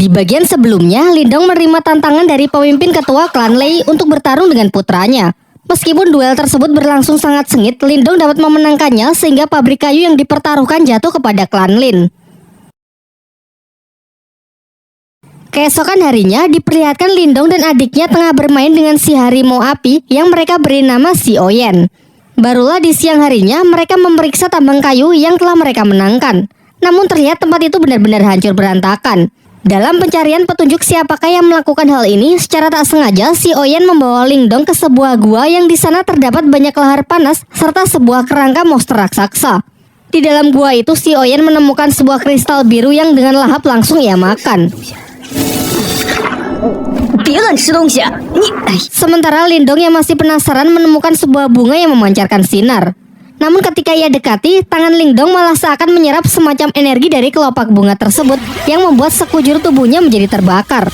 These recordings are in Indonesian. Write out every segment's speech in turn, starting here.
Di bagian sebelumnya, Lindong menerima tantangan dari pemimpin ketua klan Lei untuk bertarung dengan putranya. Meskipun duel tersebut berlangsung sangat sengit, Lindong dapat memenangkannya sehingga pabrik kayu yang dipertaruhkan jatuh kepada klan Lin. Keesokan harinya, diperlihatkan Lindong dan adiknya tengah bermain dengan si harimau api yang mereka beri nama si Oyen. Barulah di siang harinya, mereka memeriksa tambang kayu yang telah mereka menangkan. Namun terlihat tempat itu benar-benar hancur berantakan. Dalam pencarian petunjuk siapakah yang melakukan hal ini, secara tak sengaja si Oyen membawa Lindong ke sebuah gua yang di sana terdapat banyak lahar panas serta sebuah kerangka monster raksasa. Di dalam gua itu si Oyen menemukan sebuah kristal biru yang dengan lahap langsung ia makan. Sementara Lindong yang masih penasaran menemukan sebuah bunga yang memancarkan sinar. Namun ketika ia dekati, tangan Lindong malah seakan menyerap semacam energi dari kelopak bunga tersebut yang membuat sekujur tubuhnya menjadi terbakar.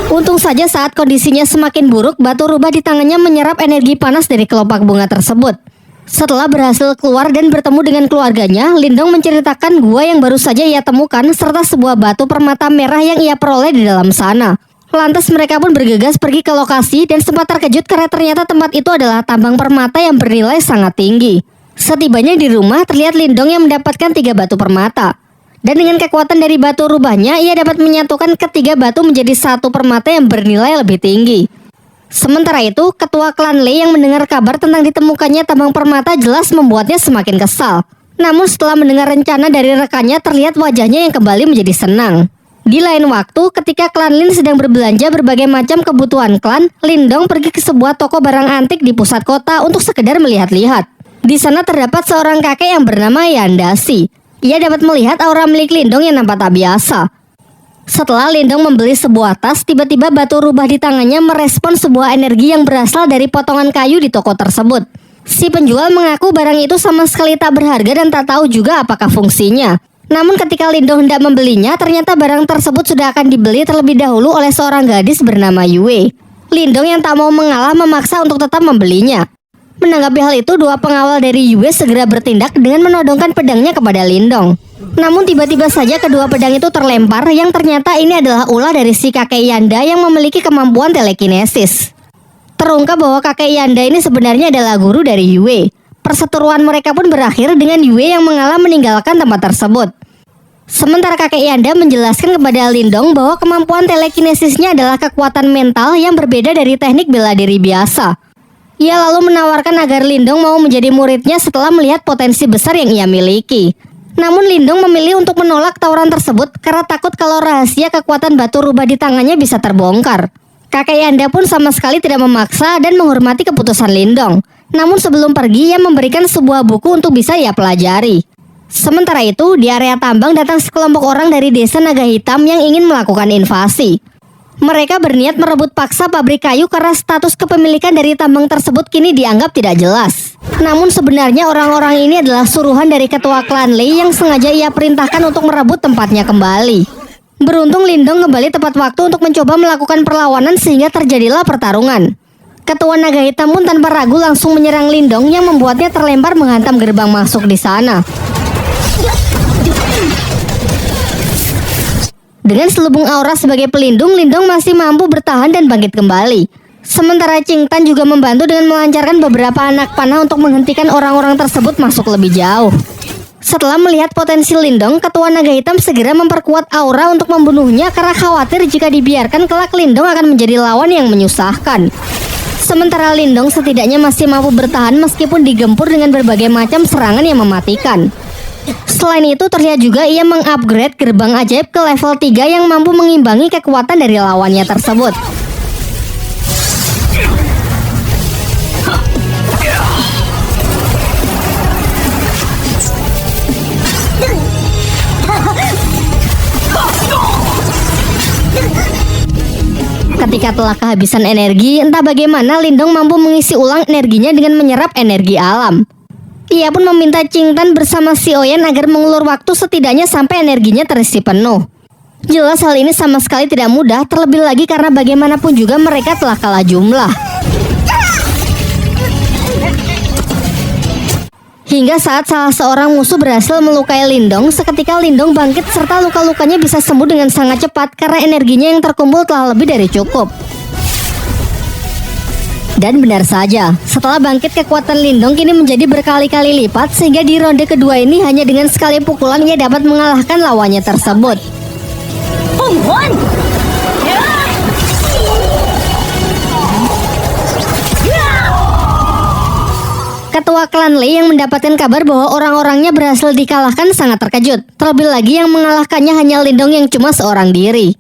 Untung saja saat kondisinya semakin buruk, batu rubah di tangannya menyerap energi panas dari kelopak bunga tersebut. Setelah berhasil keluar dan bertemu dengan keluarganya, Lindong menceritakan gua yang baru saja ia temukan serta sebuah batu permata merah yang ia peroleh di dalam sana. Lantas mereka pun bergegas pergi ke lokasi dan sempat terkejut karena ternyata tempat itu adalah tambang permata yang bernilai sangat tinggi. Setibanya di rumah, terlihat Lindong yang mendapatkan 3 batu permata. Dan dengan kekuatan dari batu rubahnya, ia dapat menyatukan ketiga batu menjadi satu permata yang bernilai lebih tinggi. Sementara itu, ketua klan Lei yang mendengar kabar tentang ditemukannya tambang permata jelas membuatnya semakin kesal. Namun setelah mendengar rencana dari rekannya, terlihat wajahnya yang kembali menjadi senang. Di lain waktu, ketika klan Lin sedang berbelanja berbagai macam kebutuhan klan, Lindong pergi ke sebuah toko barang antik di pusat kota untuk sekedar melihat-lihat. Di sana terdapat seorang kakek yang bernama Yandasi. Ia dapat melihat aura milik Lindong yang nampak tak biasa. Setelah Lindong membeli sebuah tas, tiba-tiba batu rubah di tangannya merespon sebuah energi yang berasal dari potongan kayu di toko tersebut. Si penjual mengaku barang itu sama sekali tak berharga dan tak tahu juga apakah fungsinya. Namun ketika Lindong hendak membelinya, ternyata barang tersebut sudah akan dibeli terlebih dahulu oleh seorang gadis bernama Yue. Lindong yang tak mau mengalah memaksa untuk tetap membelinya. Menanggapi hal itu, 2 pengawal dari Yue segera bertindak dengan menodongkan pedangnya kepada Lindong. Namun tiba-tiba saja kedua pedang itu terlempar yang ternyata ini adalah ulah dari si kakek Yanda yang memiliki kemampuan telekinesis. Terungkap bahwa kakek Yanda ini sebenarnya adalah guru dari Yue. Perseteruan mereka pun berakhir dengan Yue yang mengalah meninggalkan tempat tersebut. Sementara kakek Yanda menjelaskan kepada Lindong bahwa kemampuan telekinesisnya adalah kekuatan mental yang berbeda dari teknik bela diri biasa. Ia lalu menawarkan agar Lindong mau menjadi muridnya setelah melihat potensi besar yang ia miliki. Namun Lindong memilih untuk menolak tawaran tersebut karena takut kalau rahasia kekuatan batu rubah di tangannya bisa terbongkar. Kakek Yanda pun sama sekali tidak memaksa dan menghormati keputusan Lindong. Namun sebelum pergi, ia memberikan sebuah buku untuk bisa ia pelajari. Sementara itu, di area tambang datang sekelompok orang dari desa Naga Hitam yang ingin melakukan invasi. Mereka berniat merebut paksa pabrik kayu karena status kepemilikan dari tambang tersebut kini dianggap tidak jelas. Namun sebenarnya orang-orang ini adalah suruhan dari ketua klan Lei yang sengaja ia perintahkan untuk merebut tempatnya kembali. Beruntung Lindong kembali tepat waktu untuk mencoba melakukan perlawanan sehingga terjadilah pertarungan. Ketua Naga Hitam pun tanpa ragu langsung menyerang Lindong yang membuatnya terlempar menghantam gerbang masuk di sana. Dengan selubung aura sebagai pelindung, Lindong masih mampu bertahan dan bangkit kembali. Sementara Qing Tan juga membantu dengan melancarkan beberapa anak panah untuk menghentikan orang-orang tersebut masuk lebih jauh. Setelah melihat potensi Lindong, Ketua Naga Hitam segera memperkuat aura untuk membunuhnya karena khawatir jika dibiarkan kelak Lindong akan menjadi lawan yang menyusahkan. Sementara Lindong setidaknya masih mampu bertahan meskipun digempur dengan berbagai macam serangan yang mematikan. Selain itu terlihat juga ia mengupgrade gerbang ajaib ke level 3 yang mampu mengimbangi kekuatan dari lawannya tersebut. Ketika telah kehabisan energi, entah bagaimana Lindong mampu mengisi ulang energinya dengan menyerap energi alam. Ia pun meminta Qing Tan bersama si Oyen agar mengulur waktu setidaknya sampai energinya terisi penuh. Jelas hal ini sama sekali tidak mudah, terlebih lagi karena bagaimanapun juga mereka telah kalah jumlah. Hingga saat salah seorang musuh berhasil melukai Lindong, seketika Lindong bangkit serta luka-lukanya bisa sembuh dengan sangat cepat karena energinya yang terkumpul telah lebih dari cukup. Dan benar saja, setelah bangkit kekuatan Lindong kini menjadi berkali-kali lipat sehingga di ronde kedua ini hanya dengan sekali pukulan ia dapat mengalahkan lawannya tersebut. Ketua klan Lei yang mendapatkan kabar bahwa orang-orangnya berhasil dikalahkan sangat terkejut. Terlebih lagi yang mengalahkannya hanya Lindong yang cuma seorang diri.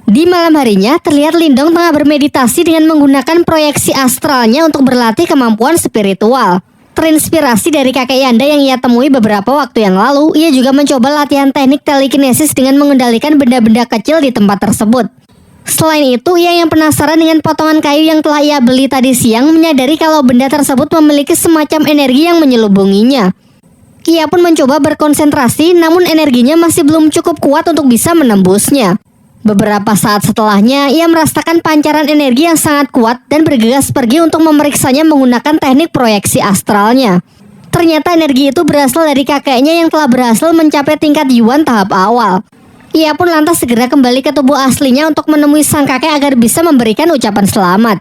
Di malam harinya, terlihat Lindong tengah bermeditasi dengan menggunakan proyeksi astralnya untuk berlatih kemampuan spiritual. Terinspirasi dari kakek Yanda yang ia temui beberapa waktu yang lalu, ia juga mencoba latihan teknik telekinesis dengan mengendalikan benda-benda kecil di tempat tersebut. Selain itu, ia yang penasaran dengan potongan kayu yang telah ia beli tadi siang menyadari kalau benda tersebut memiliki semacam energi yang menyelubunginya. Ia pun mencoba berkonsentrasi, namun energinya masih belum cukup kuat untuk bisa menembusnya. Beberapa saat setelahnya, ia merasakan pancaran energi yang sangat kuat dan bergegas pergi untuk memeriksanya menggunakan teknik proyeksi astralnya. Ternyata energi itu berasal dari kakeknya yang telah berhasil mencapai tingkat Yuan tahap awal. Ia pun lantas segera kembali ke tubuh aslinya untuk menemui sang kakek agar bisa memberikan ucapan selamat.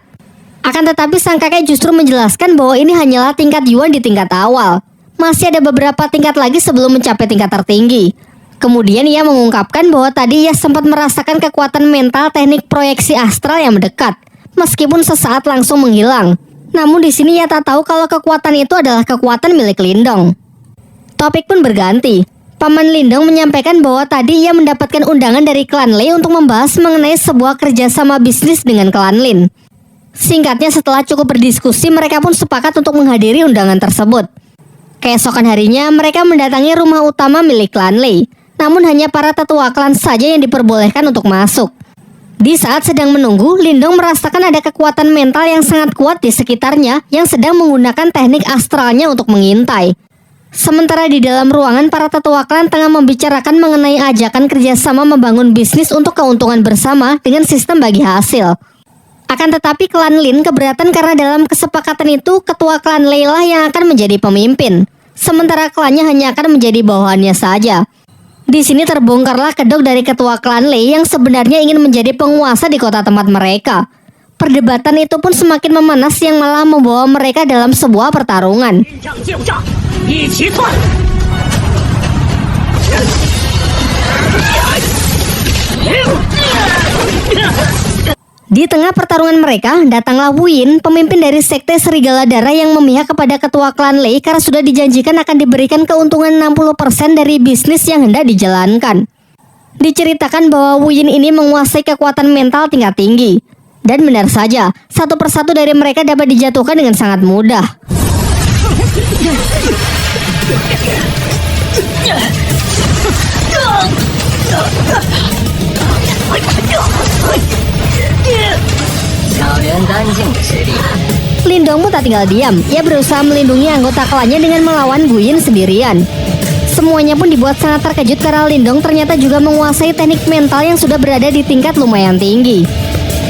Akan tetapi sang kakek justru menjelaskan bahwa ini hanyalah tingkat Yuan di tingkat awal. Masih ada beberapa tingkat lagi sebelum mencapai tingkat tertinggi. Kemudian ia mengungkapkan bahwa tadi ia sempat merasakan kekuatan mental teknik proyeksi astral yang mendekat, meskipun sesaat langsung menghilang. Namun di sini ia tak tahu kalau kekuatan itu adalah kekuatan milik Lindong. Topik pun berganti. Paman Lindong menyampaikan bahwa tadi ia mendapatkan undangan dari klan Lei untuk membahas mengenai sebuah kerjasama bisnis dengan klan Lin. Singkatnya, setelah cukup berdiskusi, mereka pun sepakat untuk menghadiri undangan tersebut. Keesokan harinya, mereka mendatangi rumah utama milik klan Lei. Namun hanya para tetua klan saja yang diperbolehkan untuk masuk. Di saat sedang menunggu, Lindong merasakan ada kekuatan mental yang sangat kuat di sekitarnya yang sedang menggunakan teknik astralnya untuk mengintai. Sementara di dalam ruangan, para tetua klan tengah membicarakan mengenai ajakan kerjasama membangun bisnis untuk keuntungan bersama dengan sistem bagi hasil. Akan tetapi klan Lin keberatan karena dalam kesepakatan itu ketua klan Lei lah yang akan menjadi pemimpin, sementara klannya hanya akan menjadi bawahannya saja. Di sini terbongkarlah kedok dari ketua klan Lei yang sebenarnya ingin menjadi penguasa di kota tempat mereka. Perdebatan itu pun semakin memanas yang malah membawa mereka dalam sebuah pertarungan. Di tengah pertarungan mereka, datanglah Wu Yin, pemimpin dari sekte Serigala Darah yang memihak kepada ketua klan Lei karena sudah dijanjikan akan diberikan keuntungan 60% dari bisnis yang hendak dijalankan. Diceritakan bahwa Wu Yin ini menguasai kekuatan mental tingkat tinggi. Dan benar saja, satu persatu dari mereka dapat dijatuhkan dengan sangat mudah. Lindong pun tak tinggal diam. Ia berusaha melindungi anggota klannya dengan melawan Gu Yin sendirian. Semuanya pun dibuat sangat terkejut karena Lindong ternyata juga menguasai teknik mental yang sudah berada di tingkat lumayan tinggi.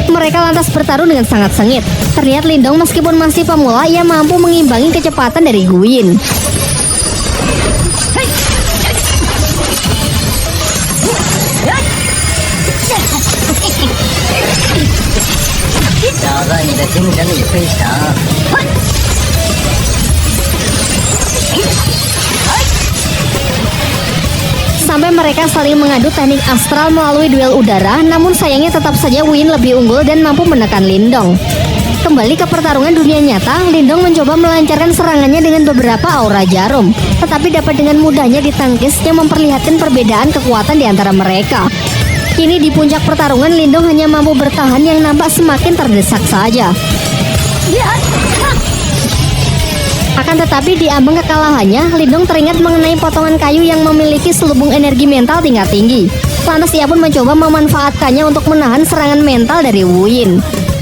Mereka lantas bertarung dengan sangat sengit. Terlihat Lindong meskipun masih pemula, ia mampu mengimbangi kecepatan dari Gu Yin. Sampai mereka saling mengadu teknik astral melalui duel udara, namun sayangnya tetap saja Wu Yin lebih unggul dan mampu menekan Lindong. Kembali ke pertarungan dunia nyata, Lindong mencoba melancarkan serangannya dengan beberapa aura jarum, tetapi dapat dengan mudahnya ditangkis yang memperlihatkan perbedaan kekuatan di antara mereka. Kini di puncak pertarungan, Lindong hanya mampu bertahan yang nampak semakin terdesak saja. Akan tetapi di ambang kekalahannya, Lindong teringat mengenai potongan kayu yang memiliki selubung energi mental tingkat tinggi. Lantas ia pun mencoba memanfaatkannya untuk menahan serangan mental dari Wu Yin.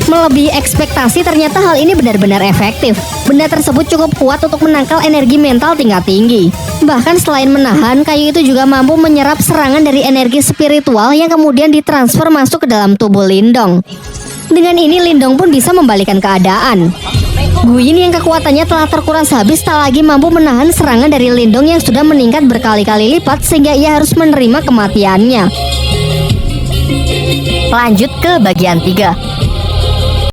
Melebihi ekspektasi, ternyata hal ini benar-benar efektif. Benda tersebut cukup kuat untuk menangkal energi mental tingkat tinggi. Bahkan selain menahan, kayu itu juga mampu menyerap serangan dari energi spiritual yang kemudian ditransfer masuk ke dalam tubuh Lindong. Dengan ini Lindong pun bisa membalikan keadaan. Guyin yang kekuatannya telah terkuras habis tak lagi mampu menahan serangan dari Lindong yang sudah meningkat berkali-kali lipat sehingga ia harus menerima kematiannya. Lanjut ke bagian 3.